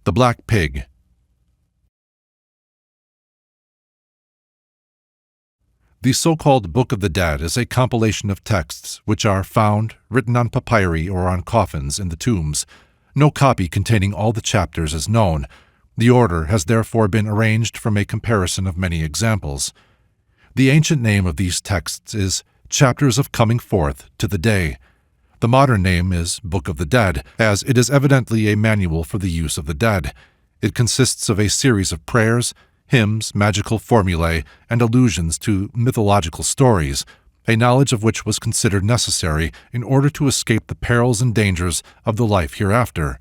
The Black Pig. The so-called Book of the Dead is a compilation of texts which are found, written on papyri or on coffins in the tombs. No copy containing all the chapters is known. The order has therefore been arranged from a comparison of many examples. The ancient name of these texts is Chapters of Coming Forth to the Day. The modern name is Book of the Dead, as it is evidently a manual for the use of the dead. It consists of a series of prayers, hymns, magical formulae, and allusions to mythological stories, a knowledge of which was considered necessary in order to escape the perils and dangers of the life hereafter.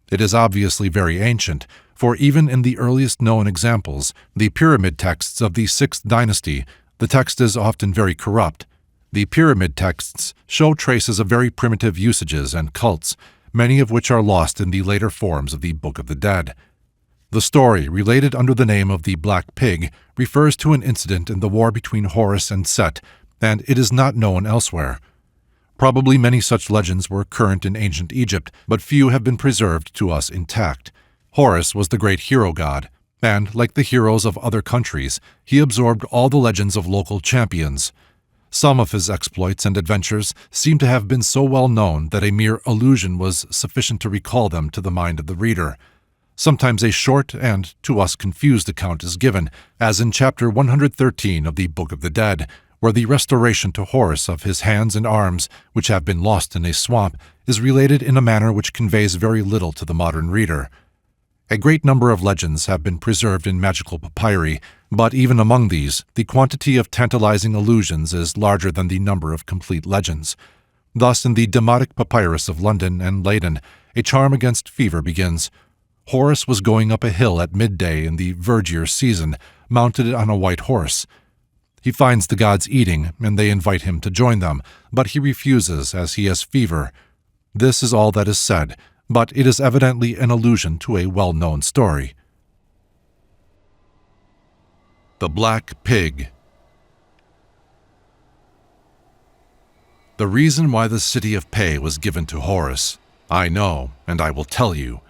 It is obviously very ancient, for even in the earliest known examples, the pyramid texts of the 6th dynasty, the text is often very corrupt. The pyramid texts show traces of very primitive usages and cults, many of which are lost in the later forms of the Book of the Dead. The story, related under the name of the Black Pig, refers to an incident in the war between Horus and Set, and it is not known elsewhere. Probably many such legends were current in ancient Egypt, but few have been preserved to us intact. Horus was the great hero god, and, like the heroes of other countries, he absorbed all the legends of local champions. Some of his exploits and adventures seem to have been so well known that a mere allusion was sufficient to recall them to the mind of the reader. Sometimes a short and, to us, confused account is given, as in chapter 113 of the Book of the Dead, where the restoration to Horus of his hands and arms, which have been lost in a swamp, is related in a manner which conveys very little to the modern reader. A great number of legends have been preserved in magical papyri, but even among these, the quantity of tantalizing allusions is larger than the number of complete legends. Thus, in the Demotic Papyrus of London and Leyden, a charm against fever begins, Horus was going up a hill at midday in the verdure season, mounted on a white horse. He finds the gods eating, and they invite him to join them, but he refuses as he has fever. This is all that is said, but it is evidently an allusion to a well-known story. The Black Pig. The reason why the city of Pe was given to Horus, I know, and I will tell you.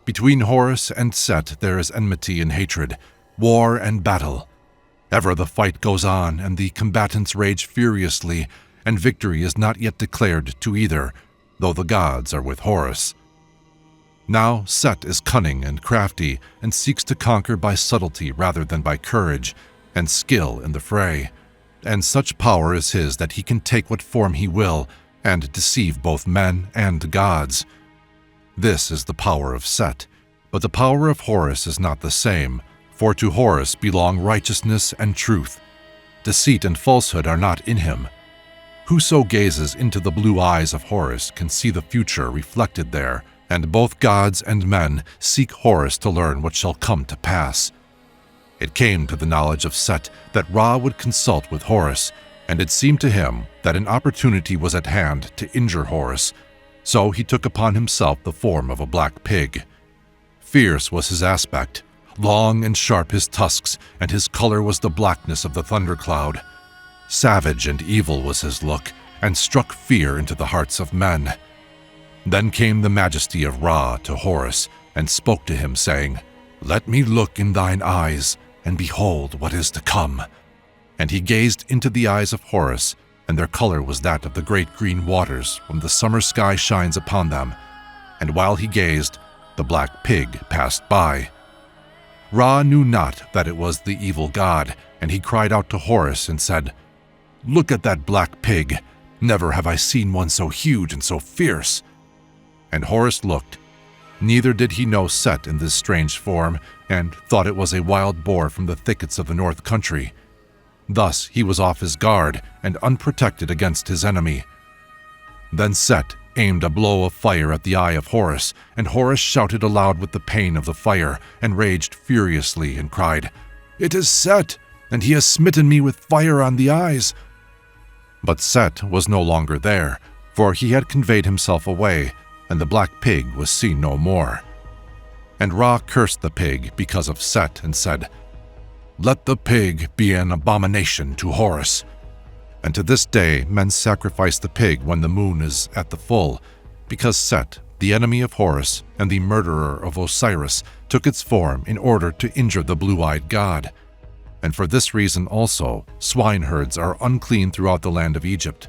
Between Horus and Set there is enmity and hatred, war and battle. Ever the fight goes on, and the combatants rage furiously, and victory is not yet declared to either, though the gods are with Horus. Now Set is cunning and crafty, and seeks to conquer by subtlety rather than by courage, and skill in the fray. And such power is his that he can take what form he will, and deceive both men and gods. This is the power of Set, but the power of Horus is not the same, for to Horus belong righteousness and truth. Deceit and falsehood are not in him. Whoso gazes into the blue eyes of Horus can see the future reflected there, and both gods and men seek Horus to learn what shall come to pass. It came to the knowledge of Set that Ra would consult with Horus, and it seemed to him that an opportunity was at hand to injure Horus, so he took upon himself the form of a black pig. Fierce was his aspect, long and sharp his tusks, and his color was the blackness of the thundercloud. Savage and evil was his look, and struck fear into the hearts of men. Then came the majesty of Ra to Horus, and spoke to him, saying, "Let me look in thine eyes, and behold what is to come." And he gazed into the eyes of Horus, and their color was that of the great green waters when the summer sky shines upon them. And while he gazed, the black pig passed by. Ra knew not that it was the evil god, and he cried out to Horus and said, "Look at that black pig. Never have I seen one so huge and so fierce." And Horus looked. Neither did he know Set in this strange form, and thought it was a wild boar from the thickets of the north country. Thus he was off his guard and unprotected against his enemy. Then Set aimed a blow of fire at the eye of Horus, and Horus shouted aloud with the pain of the fire, and raged furiously, and cried, "It is Set, and he has smitten me with fire on the eyes." But Set was no longer there, for he had conveyed himself away, and the black pig was seen no more. And Ra cursed the pig because of Set, and said, "Let the pig be an abomination to Horus." And to this day men sacrifice the pig when the moon is at the full, because Set, the the enemy of Horus and the murderer of Osiris, took its form in order to injure the blue-eyed god. And for this reason also, swineherds are unclean throughout the land of Egypt.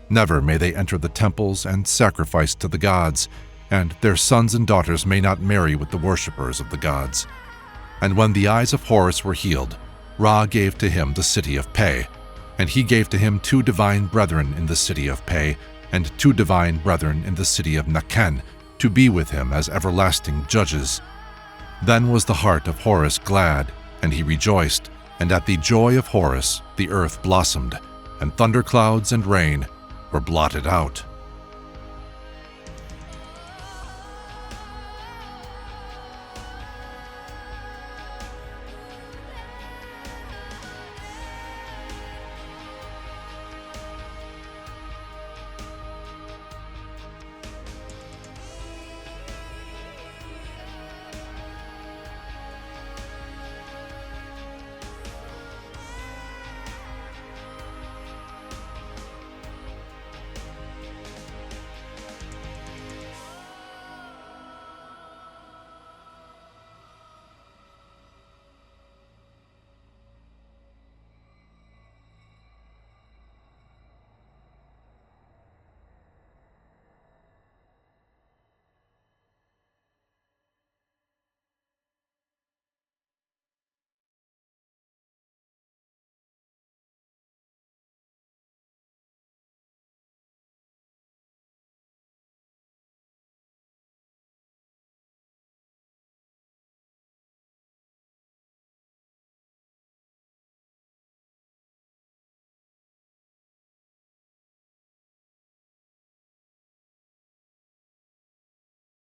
Never may they enter the temples and sacrifice to the gods, and their sons and daughters may not marry with the worshippers of the gods. And when the eyes of Horus were healed, Ra gave to him the city of Pe, and he gave to him 2 divine brethren in the city of Pe, and 2 divine brethren in the city of Nekhen, to be with him as everlasting judges. Then was the heart of Horus glad, and he rejoiced, and at the joy of Horus the earth blossomed, and thunderclouds and rain were blotted out.